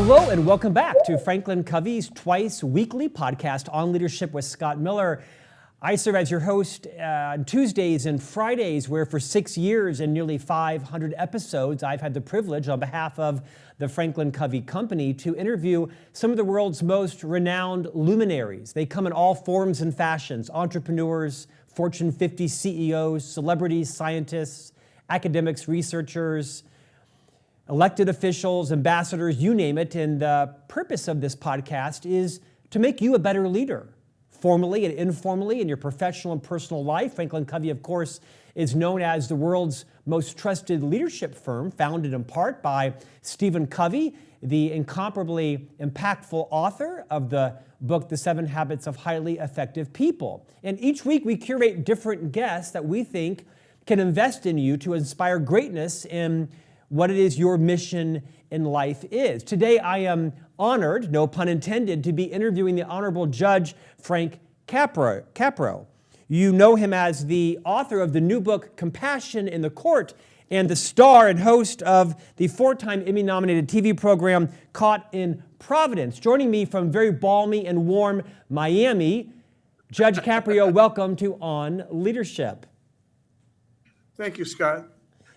Hello and welcome back to Franklin Covey's twice weekly podcast on leadership with Scott Miller. I serve as your host on Tuesdays and Fridays, where for 6 years and nearly 500 episodes, I've had the privilege on behalf of the Franklin Covey Company to interview some of the world's most renowned luminaries. They come in all forms and fashions: entrepreneurs, Fortune 50 CEOs, celebrities, scientists, academics, researchers, elected officials, ambassadors, you name it. And the purpose of this podcast is to make you a better leader, formally and informally in your professional and personal life. Franklin Covey, of course, is known as the world's most trusted leadership firm, founded in part by Stephen Covey, the incomparably impactful author of the book, The 7 Habits of Highly Effective People. And each week we curate different guests that we think can invest in you to inspire greatness in what it is your mission in life is. Today, I am honored, no pun intended, to be interviewing the Honorable Judge Frank Caprio. You know him as the author of the new book, Compassion in the Court, and the star and host of the 4-time Emmy-nominated TV program, Caught in Providence. Joining me from very balmy and warm Miami, Judge Caprio, welcome to On Leadership. Thank you, Scott.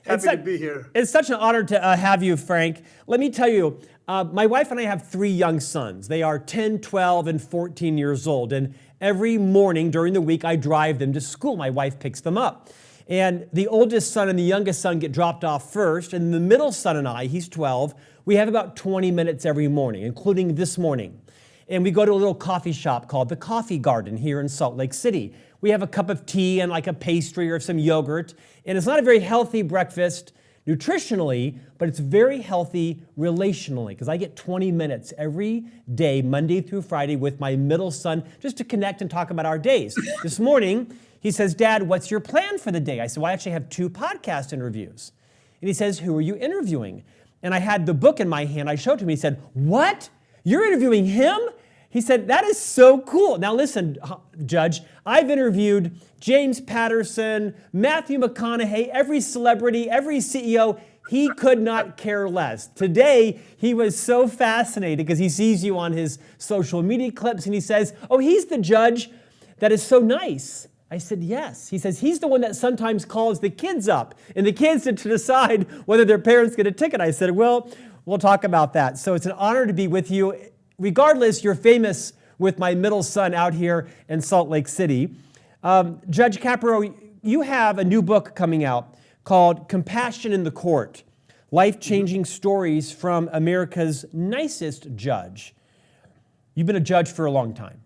Happy to be here. It's such an honor to have you, Frank. Let me tell you, my wife and I have 3 young sons. They are 10, 12, and 14 years old. And every morning during the week, I drive them to school. My wife picks them up. And the oldest son and the youngest son get dropped off first. And the middle son and I, he's 12, we have about 20 minutes every morning, including this morning. And we go to a little coffee shop called the Coffee Garden here in Salt Lake City. We have a cup of tea and like a pastry or some yogurt. And it's not a very healthy breakfast nutritionally, but it's very healthy relationally, because I get 20 minutes every day, Monday through Friday, with my middle son just to connect and talk about our days. This morning, he says, "Dad, what's your plan for the day?" I said, "Well, I actually have 2 podcast interviews." And he says, "Who are you interviewing?" And I had the book in my hand. I showed it to him. He said, "What? You're interviewing him?" He said, "That is so cool." Now listen, Judge, I've interviewed James Patterson, Matthew McConaughey, every celebrity, every CEO. He could not care less. Today, he was so fascinated because he sees you on his social media clips and he says, "Oh, he's the judge that is so nice." I said, "Yes." He says, "He's the one that sometimes calls the kids up and the kids to decide whether their parents get a ticket." I said, "Well, we'll talk about that." So it's an honor to be with you. Regardless, you're famous with my middle son out here in Salt Lake City. Judge Caprio, you have a new book coming out called Compassion in the Court, Life-Changing Stories from America's Nicest Judge. You've been a judge for a long time.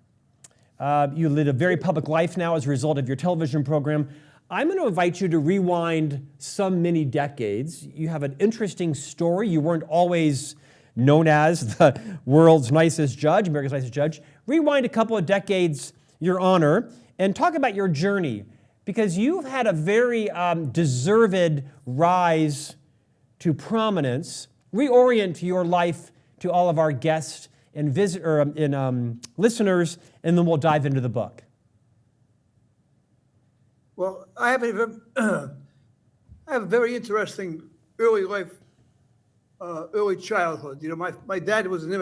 You lead a very public life now as a result of your television program. I'm going to invite you to rewind some many decades. You have an interesting story. You weren't always known as the world's nicest judge, America's nicest judge. Rewind a couple of decades, Your Honor, and talk about your journey, because you've had a very deserved rise to prominence. Reorient your life to all of our guests and listeners, and then we'll dive into the book. Well, I have a very interesting early life, early childhood. You know, my dad was an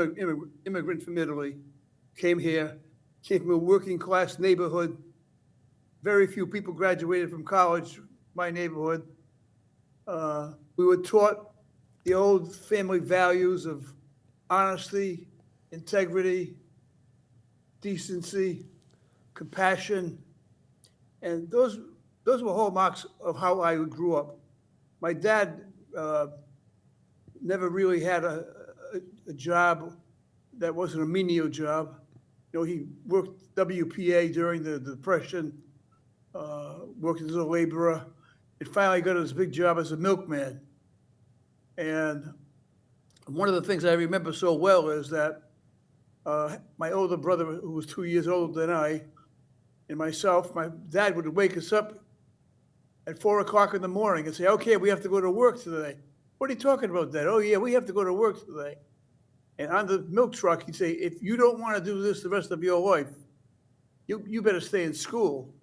immigrant from Italy, came from a working class neighborhood. Very few people graduated from college, my neighborhood. We were taught the old family values of honesty, integrity, decency, compassion, and those were hallmarks of how I grew up. My dad never really had a job that wasn't a menial job. You know, he worked WPA during the Depression, worked as a laborer, and finally got his big job as a milkman. And one of the things I remember so well is that my older brother, who was 2 years older than I, and myself, my dad would wake us up at 4 o'clock in the morning and say, "Okay, we have to go to work today." "What are you talking about, Dad?" "Oh, yeah, we have to go to work today." And on the milk truck, he'd say, "If you don't want to do this the rest of your life, you better stay in school,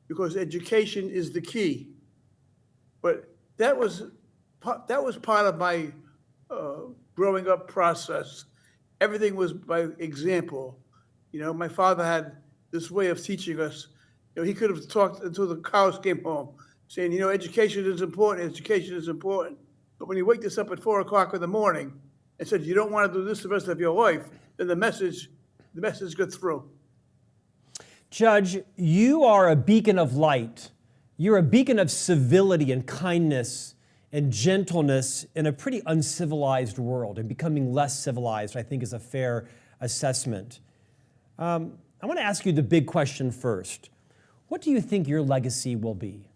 because education is the key." But that was part of my growing up process. everything was by example. You know, my father had this way of teaching us. You know, he could have talked until the cows came home, saying, you know, education is important, education is important. But when he waked us up at 4 o'clock in the morning and said, you don't want to do this the rest of your life, then the message got through. Judge, you are a beacon of light. You're a beacon of civility and kindness and gentleness in a pretty uncivilized world, and becoming less civilized, I think, is a fair assessment. I want to ask you the big question first. What do you think your legacy will be?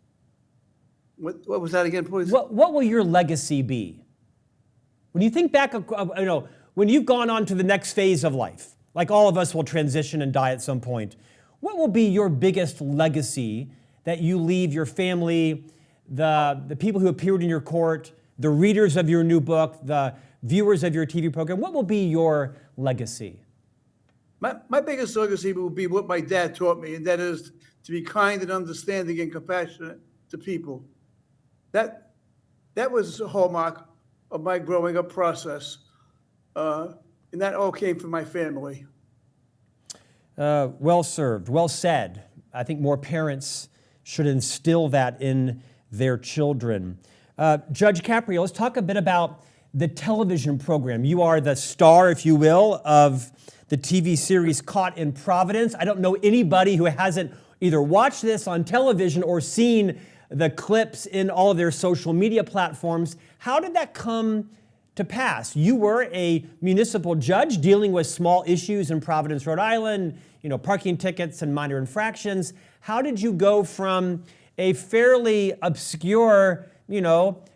What was that again, please? What will your legacy be? When you think back, when you've gone on to the next phase of life, like all of us will transition and die at some point, what will be your biggest legacy that you leave your family, the people who appeared in your court, the readers of your new book, the viewers of your TV program? What will be your legacy? My biggest legacy will be what my dad taught me, and that is to be kind and understanding and compassionate to people. That was a hallmark of my growing up process, and that all came from my family. Well served, well said. I think more parents should instill that in their children. Judge Caprio, let's talk a bit about the television program. You are the star, if you will, of the TV series Caught in Providence. I don't know anybody who hasn't either watched this on television or seen the clips in all of their social media platforms. How did that come to pass? You were a municipal judge dealing with small issues in Providence, Rhode Island, parking tickets and minor infractions. How did you go from a fairly obscure,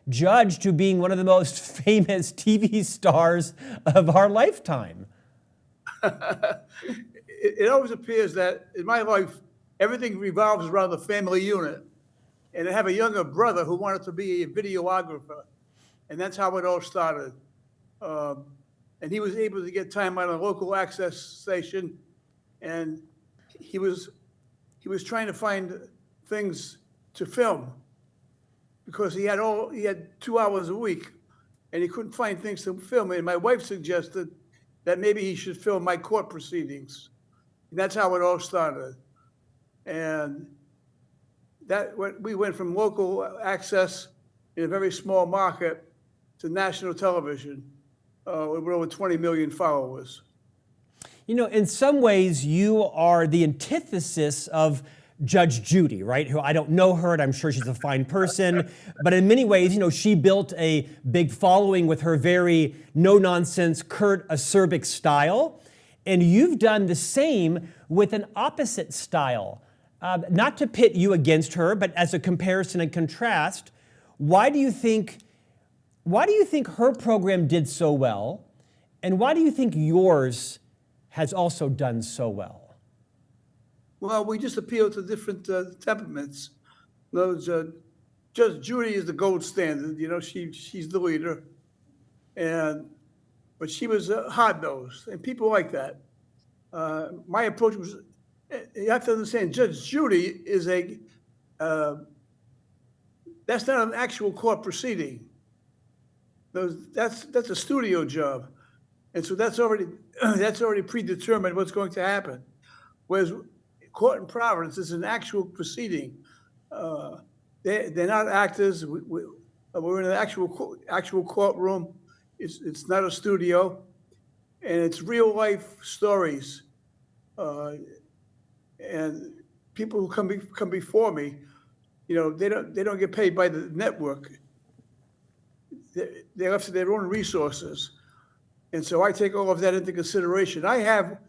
judge to being one of the most famous TV stars of our lifetime? It always appears that in my life, everything revolves around the family unit. And I have a younger brother who wanted to be a videographer. And that's how it all started. And he was able to get time on a local access station. And he was trying to find things to film because he had 2 hours a week and he couldn't find things to film. And my wife suggested that maybe he should film my court proceedings. And that's how it all started. And we went from local access in a very small market to national television with over 20 million followers. In some ways, you are the antithesis of Judge Judy, right? Who I don't know her, and I'm sure she's a fine person. But in many ways, she built a big following with her very no-nonsense, curt, acerbic style. And you've done the same with an opposite style. Not to pit you against her, but as a comparison and contrast, why do you think her program did so well? And why do you think yours has also done so well? Well, we just appeal to different temperaments. Judge Judy is the gold standard. She's the leader, but she was hard-nosed, and people like that. My approach was, you have to understand, Judge Judy is that's not an actual court proceeding. That's a studio job, and so that's already predetermined what's going to happen. Whereas Court in Providence is an actual proceeding. They're not actors. We're in an actual courtroom. It's not a studio, and it's real life stories. And people who come before me, they don't get paid by the network. They're left to their own resources, and so I take all of that into consideration. I have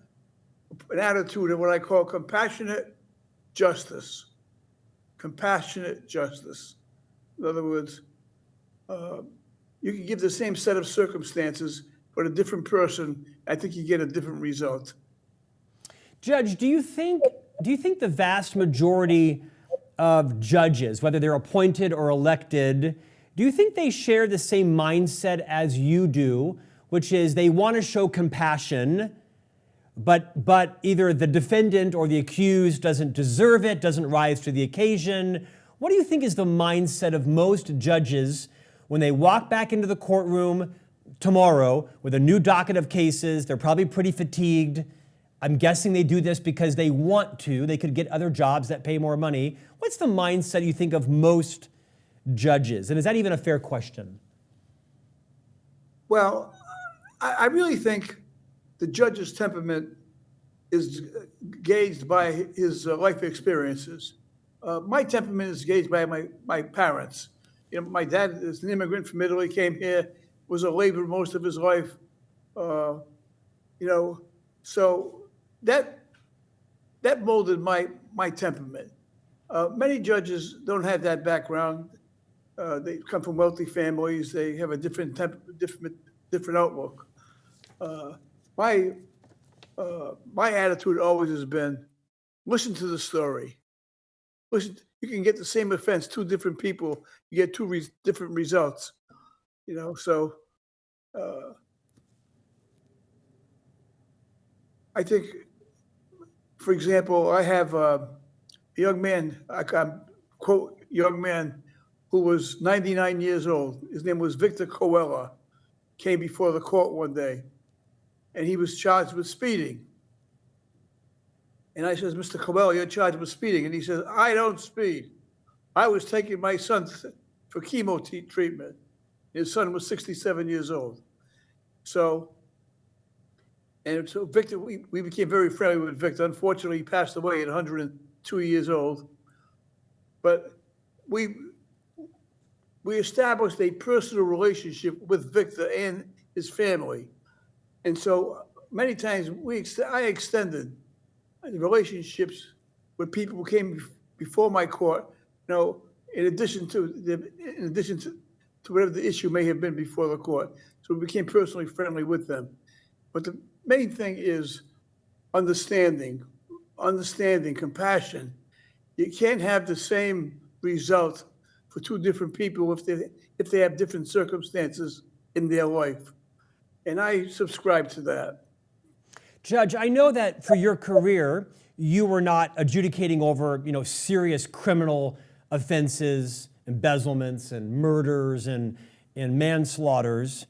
an attitude of what I call compassionate justice. Compassionate justice. In other words, you can give the same set of circumstances, but a different person, I think you get a different result. Judge, do you think the vast majority of judges, whether they're appointed or elected, do you think they share the same mindset as you do, which is they want to show compassion, but either the defendant or the accused doesn't deserve it, doesn't rise to the occasion? What do you think is the mindset of most judges when they walk back into the courtroom tomorrow with a new docket of cases. They're probably pretty fatigued. I'm guessing they do this because they want to. They could get other jobs that pay more money. What's the mindset you think of most judges? And is that even a fair question? Well, I really think the judge's temperament is gauged by his life experiences. My temperament is gauged by my parents. My dad is an immigrant from Italy, came here, was a laborer most of his life. So that molded my temperament. Many judges don't have that background. They come from wealthy families. They have a different outlook. My attitude always has been, listen to the story. Listen, you can get the same offense, two different people, you get two different results. I think, for example, I have a young man, quote, young man who was 99 years old. His name was Victor Coella. Came before the court one day, and he was charged with speeding. And I says, Mr. Coella, you're charged with speeding. And he says, I don't speed. I was taking my son for chemo treatment. His son was 67 years old. So Victor, we became very friendly with Victor. Unfortunately, he passed away at 102 years old. But we established a personal relationship with Victor and his family. And so many times I extended the relationships with people who came before my court, in addition to whatever the issue may have been before the court. So we became personally friendly with them. But the main thing is understanding, compassion. You can't have the same result for two different people if they have different circumstances in their life. And I subscribe to that. Judge, I know that for your career, you were not adjudicating over, serious criminal offenses, embezzlements and murders and manslaughters.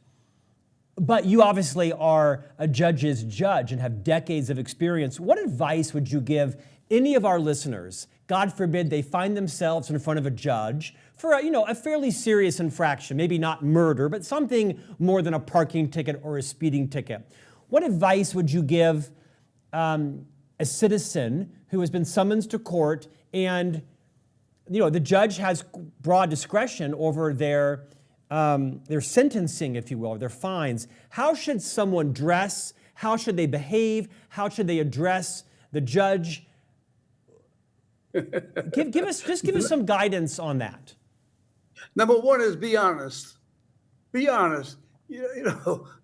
But you obviously are a judge's judge and have decades of experience. What advice would you give any of our listeners? God forbid they find themselves in front of a judge for a fairly serious infraction, maybe not murder, but something more than a parking ticket or a speeding ticket. What advice would you give a citizen who has been summoned to court and the judge has broad discretion over their sentencing, if you will, their fines? How should someone dress? How should they behave? How should they address the judge? Give us some guidance on that. Number one is be honest. Be honest.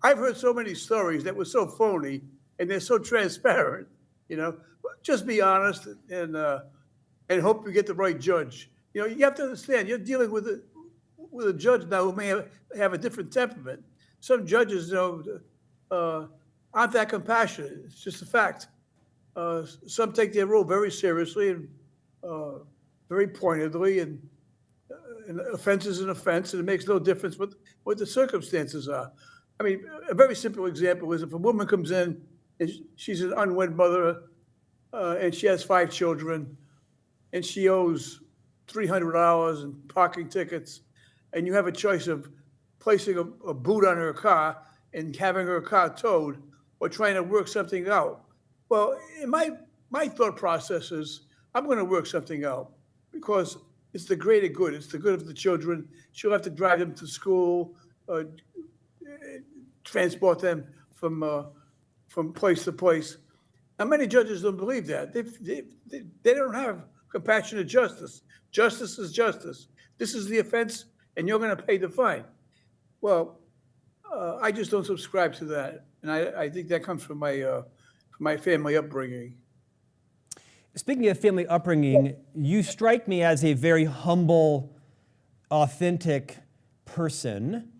I've heard so many stories that were so phony and they're so transparent. Just be honest and hope you get the right judge. You have to understand you're dealing with a judge now who may have a different temperament. Some judges, aren't that compassionate. It's just a fact. Some take their role very seriously and very pointedly, and an offense is an offense, and it makes no difference what the circumstances are. I mean, a very simple example is if a woman comes in and she's an unwed mother and she has 5 children and she owes $300 in parking tickets, and you have a choice of placing a boot on her car and having her car towed or trying to work something out. Well, in my thought process is I'm going to work something out because it's the greater good. It's the good of the children. She'll have to drive them to school, transport them from place to place. Now, many judges don't believe that. They don't have compassionate justice. Justice is justice. This is the offense, and you're going to pay the fine. Well, I just don't subscribe to that, and I think that comes from my family upbringing. Speaking of family upbringing, you strike me as a very humble, authentic person,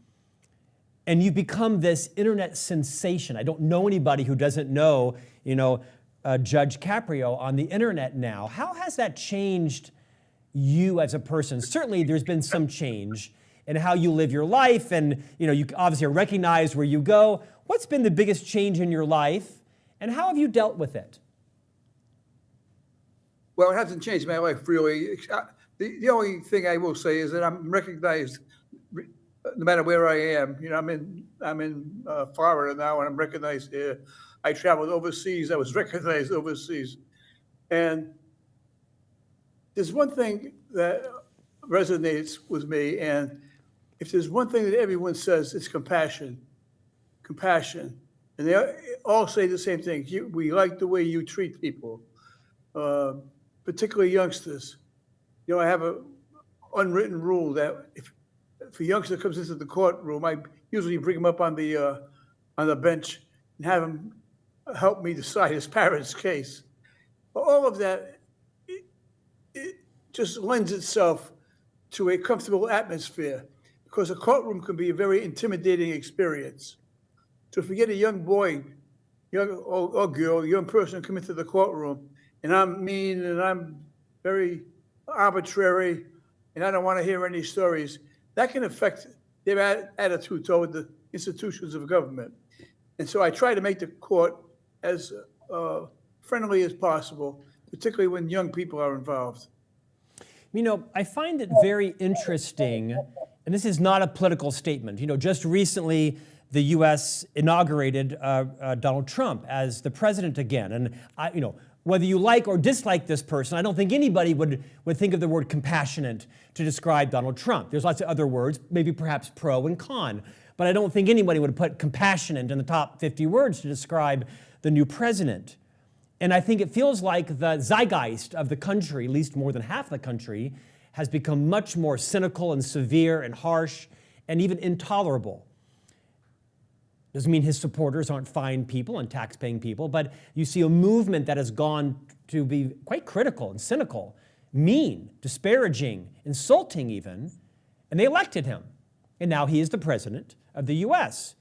and you've become this internet sensation. I don't know anybody who doesn't know, Judge Caprio on the internet now. How has that changed you as a person? Certainly, there's been some change. and how you live your life, and you obviously are recognized where you go. What's been the biggest change in your life, and how have you dealt with it? Well, it hasn't changed my life really. The only thing I will say is that I'm recognized no matter where I am. I'm in Florida now, and I'm recognized here. I traveled overseas. I was recognized overseas, and there's one thing that resonates with me, and if there's one thing that everyone says, it's compassion. Compassion. And they all say the same thing. We like the way you treat people, particularly youngsters. I have an unwritten rule that if a youngster comes into the courtroom, I usually bring him up on the bench and have him help me decide his parents' case. But all of that, it just lends itself to a comfortable atmosphere, because a courtroom can be a very intimidating experience. So if you get a young boy, or girl, young person come into the courtroom, and I'm mean and I'm very arbitrary, and I don't want to hear any stories, that can affect their attitude toward the institutions of government. And so I try to make the court as friendly as possible, particularly when young people are involved. I find it very interesting, and this is not a political statement. Just recently, the U.S. inaugurated Donald Trump as the president again. And, whether you like or dislike this person, I don't think anybody would think of the word compassionate to describe Donald Trump. There's lots of other words, maybe perhaps pro and con, but I don't think anybody would put compassionate in the top 50 words to describe the new president. And I think it feels like the zeitgeist of the country, at least more than half the country, has become much more cynical and severe and harsh and even intolerable. Doesn't mean his supporters aren't fine people and tax-paying people, but you see a movement that has gone to be quite critical and cynical, mean, disparaging, insulting even, and they elected him. And now he is the president of the U.S.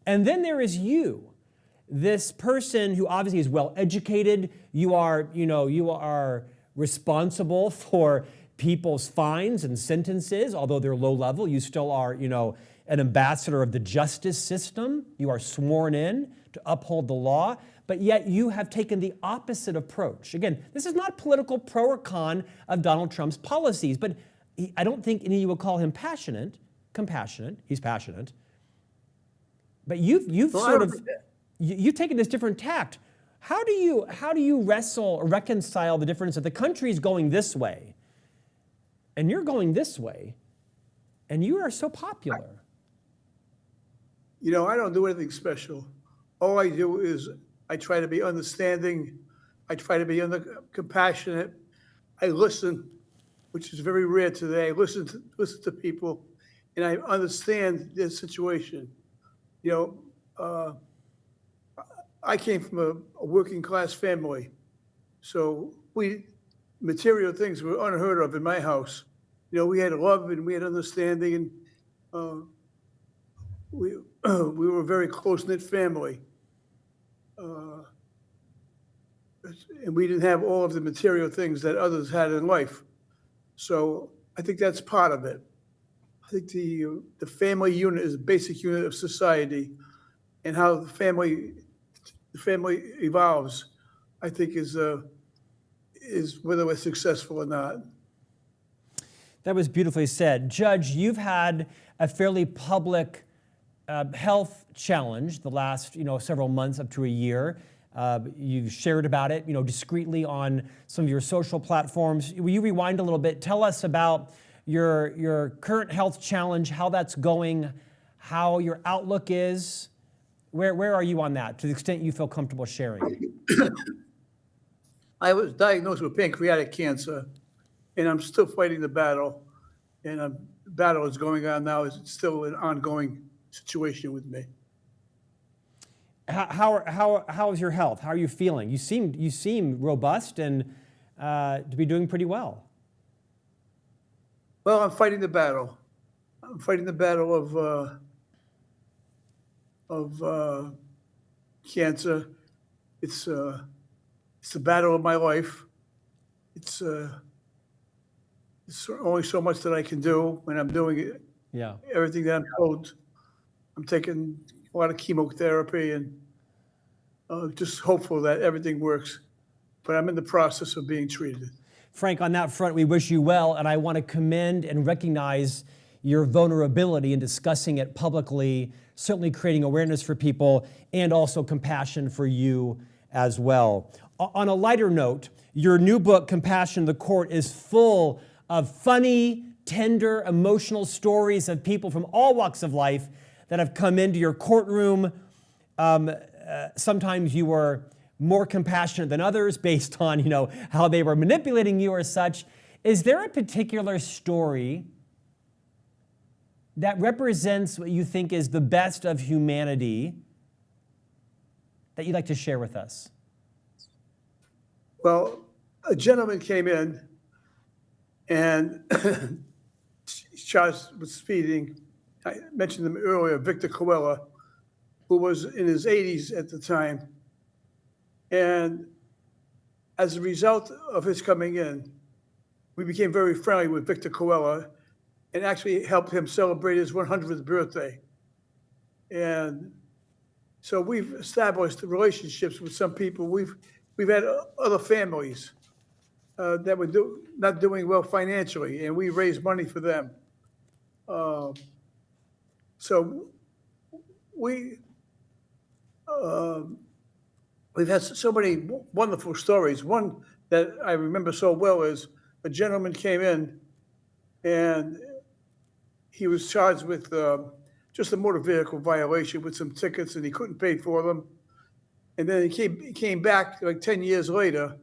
And then there is you, this person who obviously is well-educated. You are responsible for people's fines and sentences, although they're low level. You still are, an ambassador of the justice system. You are sworn in to uphold the law, but yet you have taken the opposite approach. Again, this is not political pro or con of Donald Trump's policies, but I don't think any of you would call him compassionate. He's passionate. But you've taken this different tact. How do you wrestle or reconcile the difference that the country is going this way, and you're going this way, and you are so popular? I don't do anything special. All I do is I try to be understanding. I try to be compassionate. I listen, which is very rare today. I listen to people, and I understand their situation. I came from a working class family, so material things were unheard of in my house. We had love and we had understanding, and we were a very close-knit family. And we didn't have all of the material things that others had in life. So I think that's part of it. I think the family unit is a basic unit of society, and how the family evolves, I think, is whether we're successful or not. That was beautifully said. Judge, you've had a fairly public health challenge the last, several months up to a year. You've shared about it, discreetly on some of your social platforms. Will you rewind a little bit? Tell us about your current health challenge, how that's going, how your outlook is. Where are you on that, to the extent you feel comfortable sharing? I was diagnosed with pancreatic cancer, and I'm still fighting the battle. And the battle is going on now. It's still an ongoing situation with me. How is your health? How are you feeling? You seem robust and to be doing pretty well. Well, I'm fighting the battle. I'm fighting the battle of cancer. It's the battle of my life. It's only so much that I can do, and I'm doing it Yeah. Everything that I'm told, I'm taking a lot of chemotherapy and just hopeful that everything works. But I'm in the process of being treated. Frank, on that front, we wish you well, and I want to commend and recognize your vulnerability in discussing it publicly, certainly creating awareness for people, and also compassion for you as well. On a lighter note, your new book, Compassion in the Court, is full of funny, tender, emotional stories of people from all walks of life that have come into your courtroom. Sometimes you were more compassionate than others based on, how they were manipulating you or such. Is there a particular story that represents what you think is the best of humanity that you'd like to share with us? Well, a gentleman came in and charged with speeding. I mentioned him earlier, Victor Coella, who was in his 80s at the time. And as a result of his coming in, we became very friendly with Victor Coella and actually helped him celebrate his 100th birthday. And so we've established relationships with some people. We've had other families that were not doing well financially, and we raised money for them. So we've had so many wonderful stories. One that I remember so well is a gentleman came in and he was charged with just a motor vehicle violation with some tickets, and he couldn't pay for them. And then he came back like 10 years later.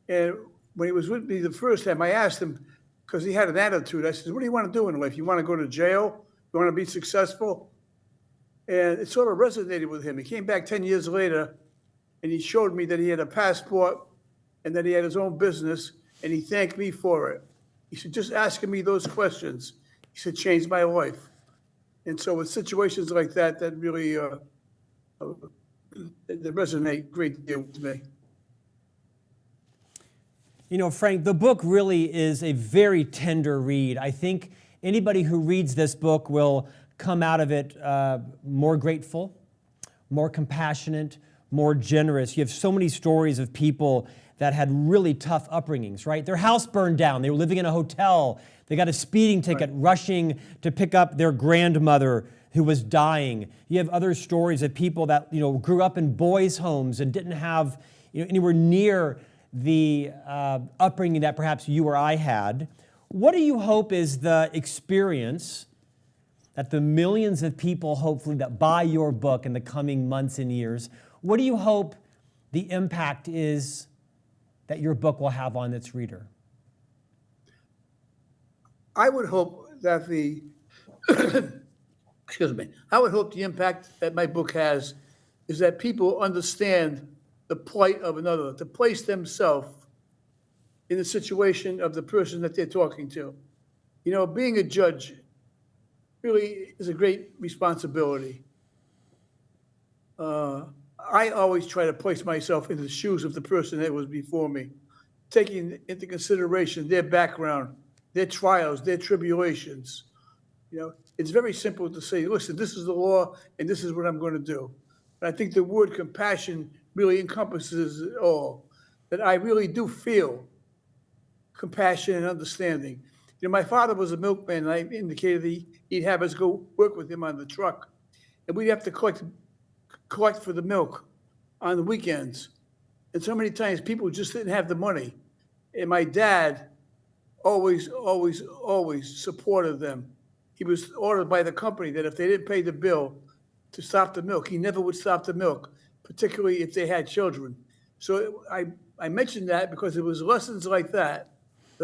And when he was with me the first time, I asked him, because he had an attitude, I said, what do you want to do in life? You want to go to jail? You want to be successful? And it sort of resonated with him. He came back 10 years later, and he showed me that he had a passport and that he had his own business, and he thanked me for it. He said, just asking me those questions, he said, changed my life. And so with situations like that, that really they resonate a great deal with me. Frank, the book really is a very tender read. I think anybody who reads this book will come out of it more grateful, more compassionate, more generous. You have so many stories of people that had really tough upbringings, right? Their house burned down. They were living in a hotel. They got a speeding ticket, right, rushing to pick up their grandmother who was dying. You have other stories of people that, grew up in boys' homes and didn't have, anywhere near the upbringing that perhaps you or I had. What do you hope is the experience that the millions of people, hopefully, that buy your book in the coming months and years, what do you hope the impact is that your book will have on its reader? I would hope that I would hope the impact that my book has is that people understand the plight of another, to place themselves in the situation of the person that they're talking to. Being a judge really is a great responsibility. I always try to place myself in the shoes of the person that was before me, taking into consideration their background, their trials, their tribulations. It's very simple to say, listen, this is the law and this is what I'm going to do. And I think the word compassion really encompasses it all, that I really do feel compassion and understanding. My father was a milkman, and I indicated he'd have us go work with him on the truck. And we'd have to collect for the milk on the weekends. And so many times people just didn't have the money. And my dad always supported them. He was ordered by the company that if they didn't pay the bill to stop the milk, he never would stop the milk, particularly if they had children. So I mentioned that because it was lessons like that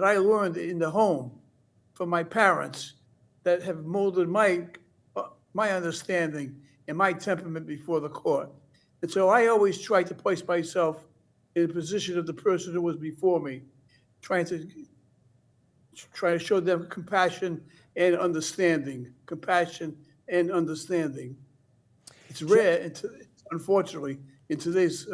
I learned in the home from my parents that have molded my understanding and my temperament before the court. And so I always tried to place myself in the position of the person who was before me, trying to show them compassion and understanding. Compassion and understanding. It's rare, unfortunately, in today's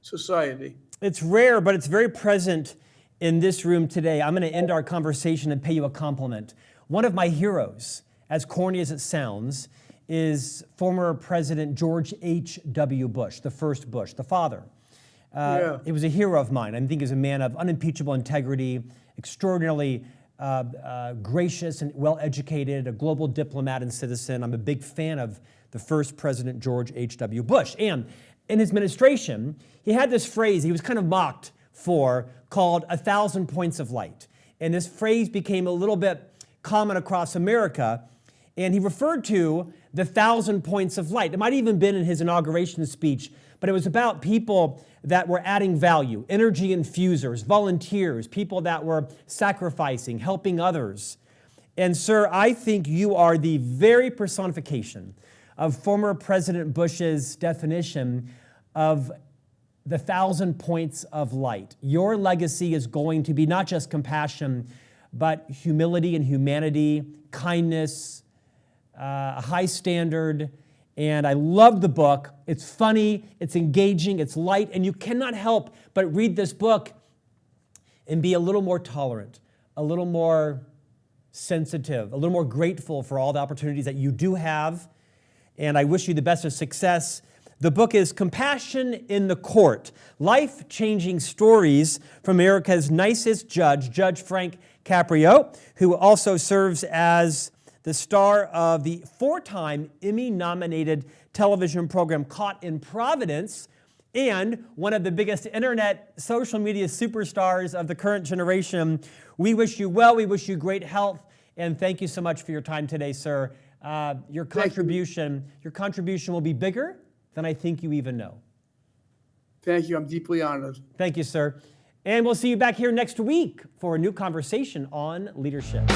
society. It's rare, but it's very present in this room today. I'm going to end our conversation and pay you a compliment. One of my heroes, as corny as it sounds, is former President George H.W. Bush, the first Bush, the father. He was a hero of mine. I think he's a man of unimpeachable integrity, extraordinarily gracious and well-educated, a global diplomat and citizen. I'm a big fan of the first President George H.W. Bush. And in his administration, he had this phrase he was kind of mocked for called 1,000 points of light. And this phrase became a little bit common across America. And he referred to the 1,000 points of light. It might have even been in his inauguration speech, but it was about people that were adding value, energy infusers, volunteers, people that were sacrificing, helping others. And sir, I think you are the very personification of former President Bush's definition of the 1,000 points of light. Your legacy is going to be not just compassion, but humility and humanity, kindness, a high standard. And I love the book. It's funny, it's engaging, it's light, and you cannot help but read this book and be a little more tolerant, a little more sensitive, a little more grateful for all the opportunities that you do have. And I wish you the best of success. The book is Compassion in the Court, Life-Changing Stories from America's Nicest Judge, Judge Frank Caprio, who also serves as the star of the 4-time Emmy-nominated television program Caught in Providence, and one of the biggest internet social media superstars of the current generation. We wish you well, we wish you great health, and thank you so much for your time today, sir. Your contribution will be bigger than I think you even know. Thank you. I'm deeply honored. Thank you, sir. And we'll see you back here next week for a new conversation on leadership.